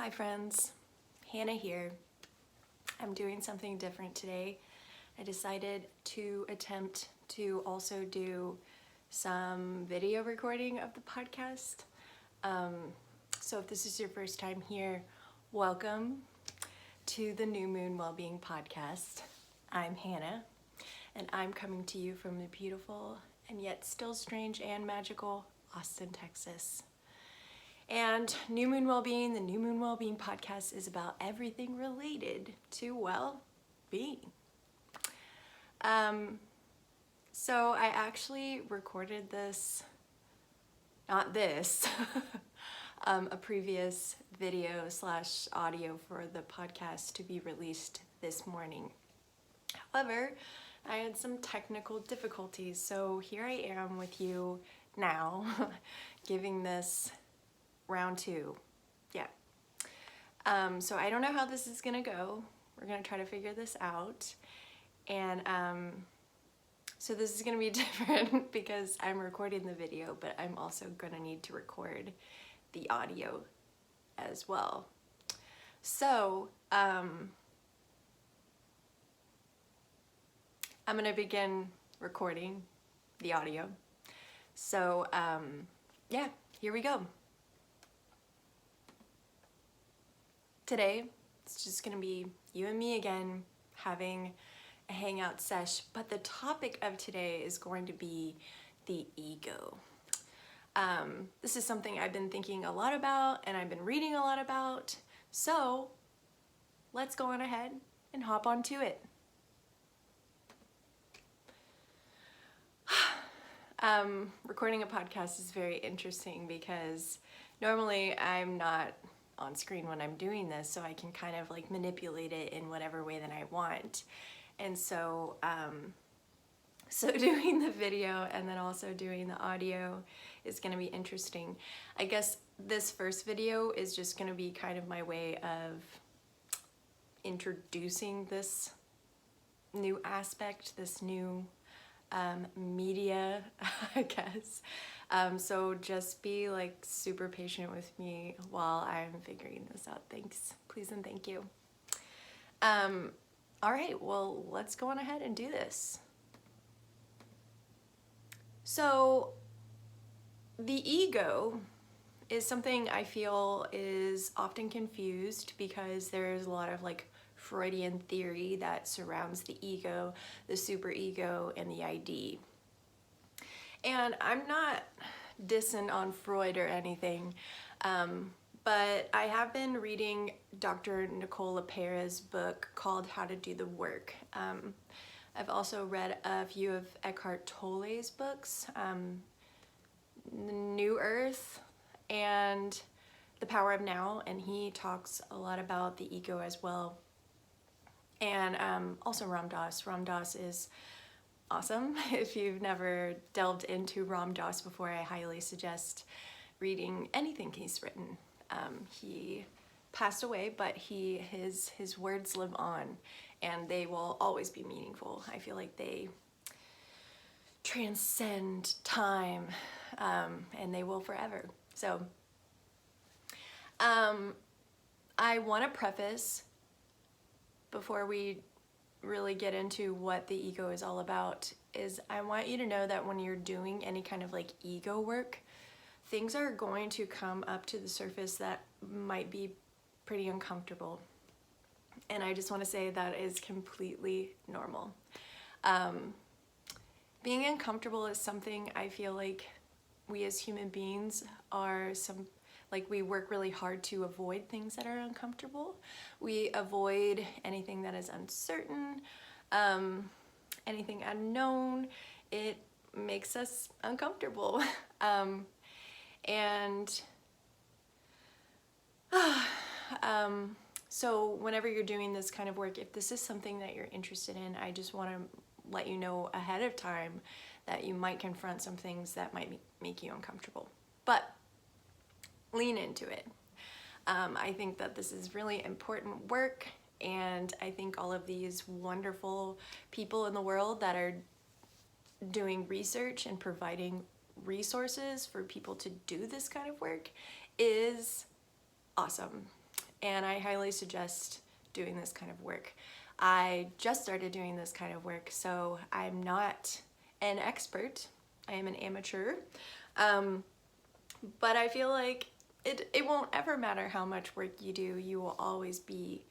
Hi friends, Hannah here. I'm doing something different today. I decided to attempt to also do some video recording of the podcast. So if this is your first time here, welcome to the New Moon Wellbeing Podcast. I'm Hannah, and I'm coming to you from the beautiful and yet still strange and magical Austin, Texas. And New Moon Wellbeing, the New Moon Wellbeing Podcast is about everything related to well-being. So I actually recorded this, not this, a previous video / audio for the podcast to be released this morning. However, I had some technical difficulties, so here I am with you now, giving this round 2. Yeah. So I don't know how this is gonna go. We're gonna try to figure this out. And so this is gonna be different because I'm recording the video, but I'm also gonna need to record the audio as well. So I'm gonna begin recording the audio. So yeah, here we go. Today, it's just gonna be you and me again having a hangout sesh, but the topic of today is going to be the ego. This is something I've been thinking a lot about and I've been reading a lot about, so let's go on ahead and hop onto it. Recording a podcast is very interesting because normally I'm not on screen when I'm doing this, so I can kind of like manipulate it in whatever way that I want. And so doing the video and then also doing the audio is going to be interesting. I guess this first video is just going to be kind of my way of introducing this new aspect, this new media, I guess. So just be like super patient with me while I'm figuring this out. Thanks, please and thank you. All right, well, let's go on ahead and do this. So the ego is something I feel is often confused because there's a lot of like Freudian theory that surrounds the ego, the superego, and the ID. And I'm not dissing on Freud or anything, but I have been reading Dr. Nicole LePera's book called How to Do the Work. I've also read a few of Eckhart Tolle's books, New Earth and The Power of Now, and he talks a lot about the ego as well. And also Ram Dass. Ram Dass is awesome. If you've never delved into Ram Dass before, I highly suggest reading anything he's written. He passed away, but his words live on, and they will always be meaningful. I feel like they transcend time, and they will forever. So I want to preface, before we really get into what the ego is all about, is I want you to know that when you're doing any kind of like ego work, things are going to come up to the surface that might be pretty uncomfortable. And I just want to say that is completely normal. Being uncomfortable is something I feel like we as human beings we work really hard to avoid things that are uncomfortable. We avoid anything that is uncertain, anything unknown. It makes us uncomfortable. So whenever you're doing this kind of work, if this is something that you're interested in, I just want to let you know ahead of time that you might confront some things that might make you uncomfortable. But lean into it. I think that this is really important work, and I think all of these wonderful people in the world that are doing research and providing resources for people to do this kind of work is awesome. and I highly suggest doing this kind of work. I just started doing this kind of work, so I'm not an expert. I am an amateur, but I feel like it won't ever matter how much work you do. You will always be,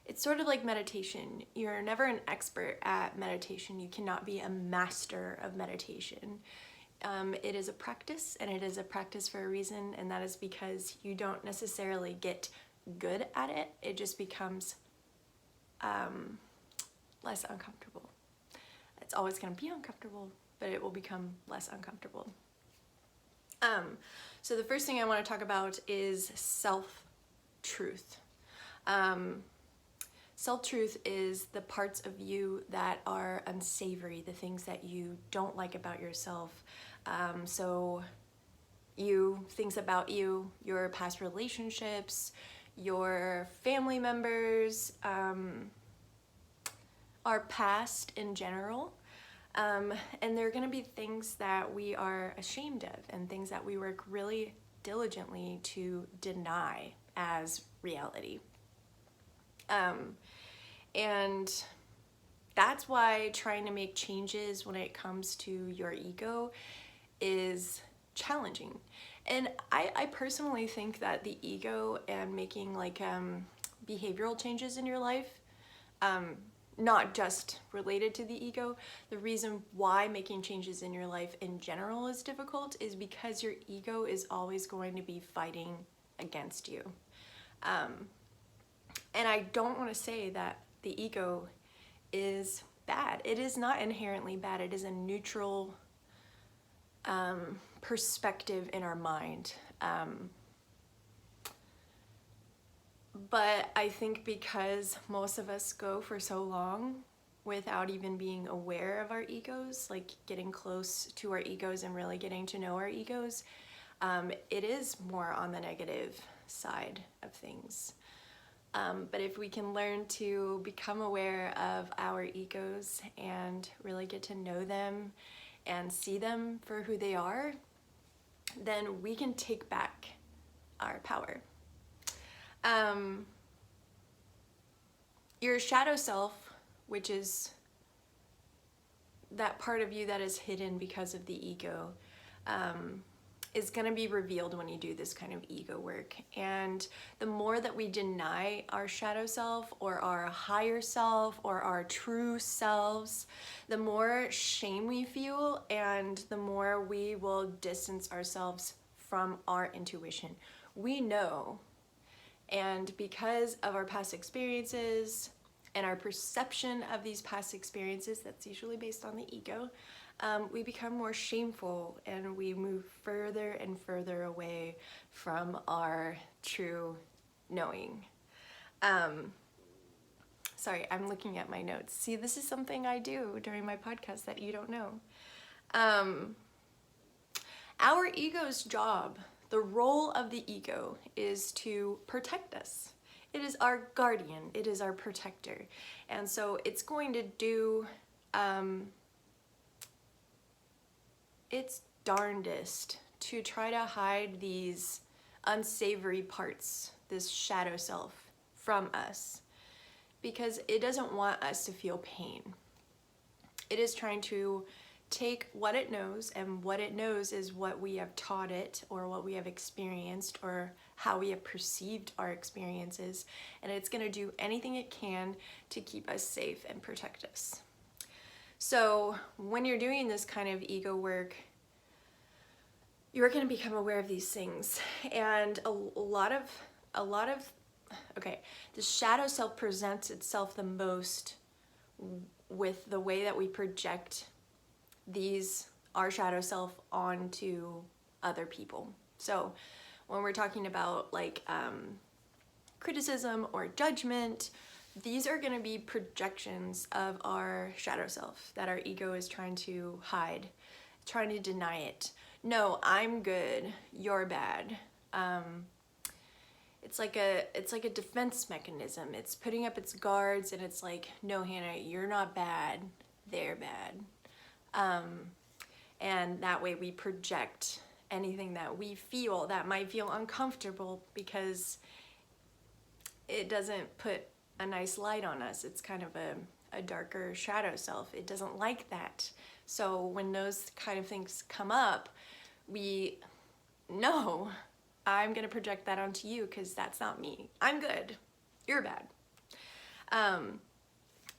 it's sort of like meditation. You're never an expert at meditation. You cannot be a master of meditation. It is a practice, and it is a practice for a reason, and that is because you don't necessarily get good at it. It just becomes less uncomfortable. It's always going to be uncomfortable, but it will become less uncomfortable. So the first thing I want to talk about is self-truth. Self-truth is the parts of you that are unsavory, the things that you don't like about yourself. Things about you, your past relationships, your family members, our past in general. And there are going to be things that we are ashamed of and things that we work really diligently to deny as reality. And that's why trying to make changes when it comes to your ego is challenging. And I personally think that the ego and making like behavioral changes in your life, not just related to the ego, the reason why making changes in your life in general is difficult is because your ego is always going to be fighting against you. And I don't want to say that the ego is bad. It is not inherently bad. It is a neutral perspective in our mind. But I think because most of us go for so long without even being aware of our egos, like getting close to our egos and really getting to know our egos, it is more on the negative side of things. But if we can learn to become aware of our egos and really get to know them and see them for who they are, then we can take back our power. Your shadow self, which is that part of you that is hidden because of the ego, is going to be revealed when you do this kind of ego work. And the more that we deny our shadow self or our higher self or our true selves, the more shame we feel and the more we will distance ourselves from our intuition. We know, and because of our past experiences and our perception of these past experiences, that's usually based on the ego, we become more shameful and we move further and further away from our true knowing. Sorry, I'm looking at my notes. See, this is something I do during my podcast that you don't know. Our ego's job, the role of the ego, is to protect us. It is our guardian. It is our protector. And so it's going to do its darndest to try to hide these unsavory parts, this shadow self, from us, because it doesn't want us to feel pain. It is trying to take what it knows, and what it knows is what we have taught it or what we have experienced or how we have perceived our experiences, and it's going to do anything it can to keep us safe and protect us. So when you're doing this kind of ego work, you're going to become aware of these things. And a lot of, okay, the shadow self presents itself the most with the way that we project our shadow self onto other people. So when we're talking about like criticism or judgment, these are going to be projections of our shadow self that our ego is trying to hide, trying to deny it. No, I'm good, you're bad. It's like a defense mechanism. It's putting up its guards and it's like, no, Hannah, you're not bad, they're bad. And that way we project anything that we feel that might feel uncomfortable because it doesn't put a nice light on us. It's kind of a darker shadow self. It doesn't like that. So when those kind of things come up, we know I'm gonna project that onto you because that's not me. I'm good, you're bad.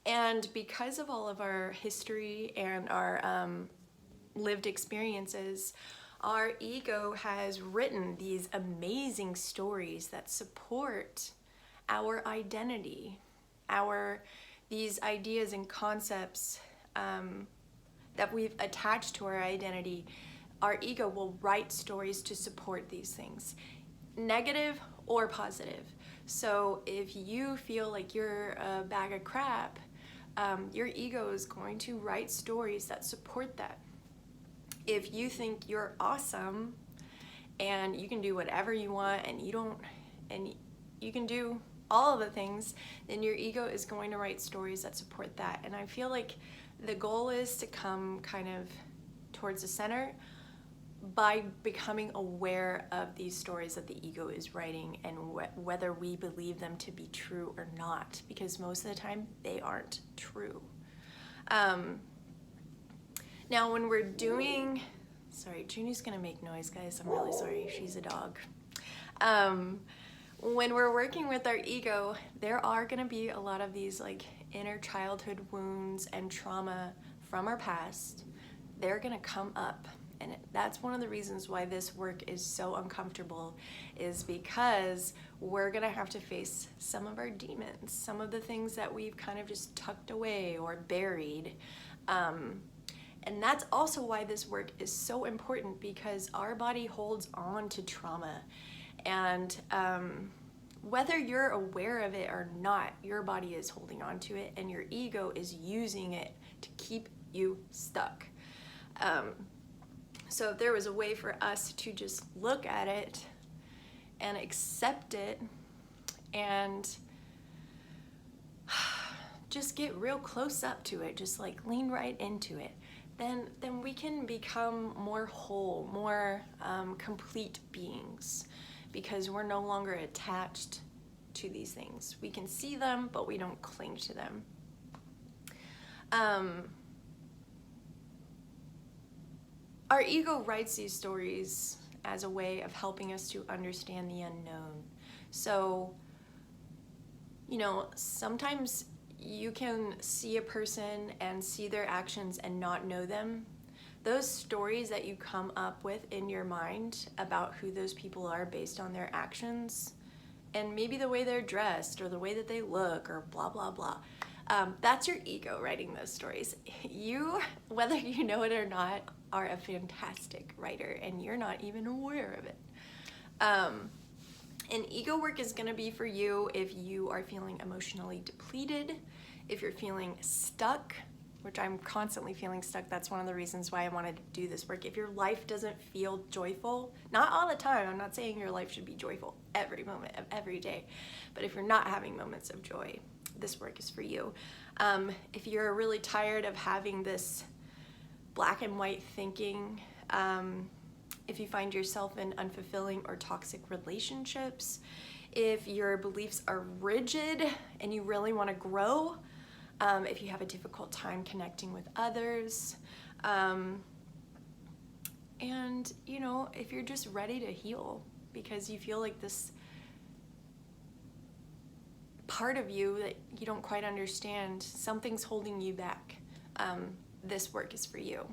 And because of all of our history and our lived experiences, our ego has written these amazing stories that support our identity, these ideas and concepts that we've attached to our identity. Our ego will write stories to support these things, negative or positive. So if you feel like you're a bag of crap, your ego is going to write stories that support that. If you think you're awesome and you can do whatever you want and you can do all of the things, then your ego is going to write stories that support that. And I feel like the goal is to come kind of towards the center by becoming aware of these stories that the ego is writing and whether we believe them to be true or not, because most of the time they aren't true. Now when we're doing, sorry, Junie's gonna make noise, guys, I'm really sorry, she's a dog. When we're working with our ego, there are gonna be a lot of these like inner childhood wounds and trauma from our past. They're gonna come up. And that's one of the reasons why this work is so uncomfortable, is because we're gonna have to face some of our demons, some of the things that we've kind of just tucked away or buried. And that's also why this work is so important, because our body holds on to trauma. And whether you're aware of it or not, your body is holding on to it and your ego is using it to keep you stuck. So if there was a way for us to just look at it and accept it and just get real close up to it, just like lean right into it, then we can become more whole, more complete beings, because we're no longer attached to these things. We can see them, but we don't cling to them. Our ego writes these stories as a way of helping us to understand the unknown. So, you know, sometimes you can see a person and see their actions and not know them. Those stories that you come up with in your mind about who those people are based on their actions, and maybe the way they're dressed or the way that they look or blah, blah, blah. That's your ego writing those stories. You, whether you know it or not, are a fantastic writer and you're not even aware of it. And ego work is gonna be for you if you are feeling emotionally depleted, if you're feeling stuck, which I'm constantly feeling stuck. That's one of the reasons why I wanted to do this work. If your life doesn't feel joyful, not all the time, I'm not saying your life should be joyful every moment of every day, but if you're not having moments of joy, this work is for you. If you're really tired of having this black and white thinking, if you find yourself in unfulfilling or toxic relationships, if your beliefs are rigid and you really want to grow, if you have a difficult time connecting with others, and you know, if you're just ready to heal because you feel like this part of you that you don't quite understand, something's holding you back, this work is for you.